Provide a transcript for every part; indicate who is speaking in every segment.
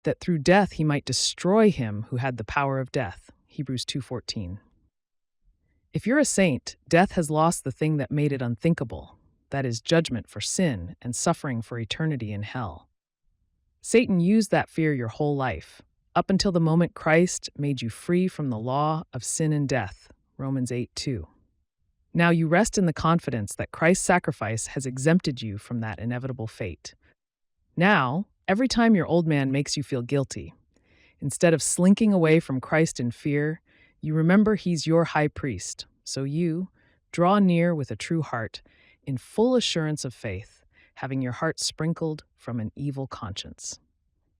Speaker 1: that through death he might destroy him who had the power of death. Hebrews 2:14. If you're a saint, death has lost the thing that made it unthinkable, that is, judgment for sin and suffering for eternity in hell. Satan used that fear your whole life, up until the moment Christ made you free from the law of sin and death. Romans 8:2. Now you rest in the confidence that Christ's sacrifice has exempted you from that inevitable fate. Now, every time your old man makes you feel guilty, instead of slinking away from Christ in fear, you remember he's your high priest. So you draw near with a true heart, in full assurance of faith, having your heart sprinkled from an evil conscience.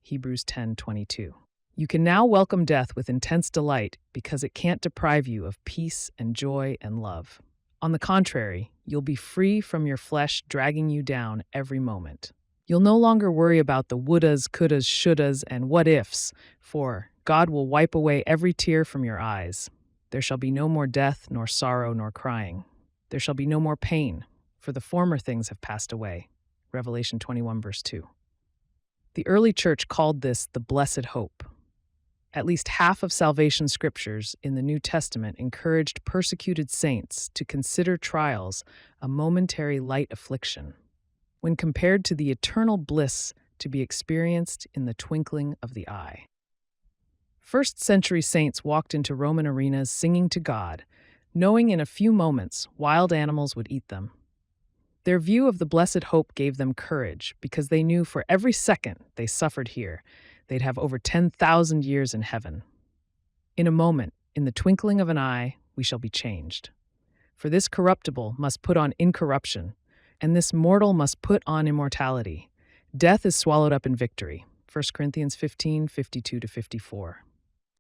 Speaker 1: Hebrews 10:22. You can now welcome death with intense delight because it can't deprive you of peace and joy and love. On the contrary, you'll be free from your flesh dragging you down every moment. You'll no longer worry about the wouldas, couldas, shouldas, and what ifs, for God will wipe away every tear from your eyes. There shall be no more death, nor sorrow, nor crying. There shall be no more pain, for the former things have passed away. Revelation 21:2. The early church called this the blessed hope. At least half of salvation scriptures in the New Testament encouraged persecuted saints to consider trials a momentary light affliction, when compared to the eternal bliss to be experienced in the twinkling of the eye. First-century saints walked into Roman arenas singing to God, knowing in a few moments wild animals would eat them. Their view of the blessed hope gave them courage because they knew for every second they suffered here, they'd have over 10,000 years in heaven. In a moment, in the twinkling of an eye, we shall be changed. For this corruptible must put on incorruption, and this mortal must put on immortality. Death is swallowed up in victory. 1 Corinthians 15:52-54.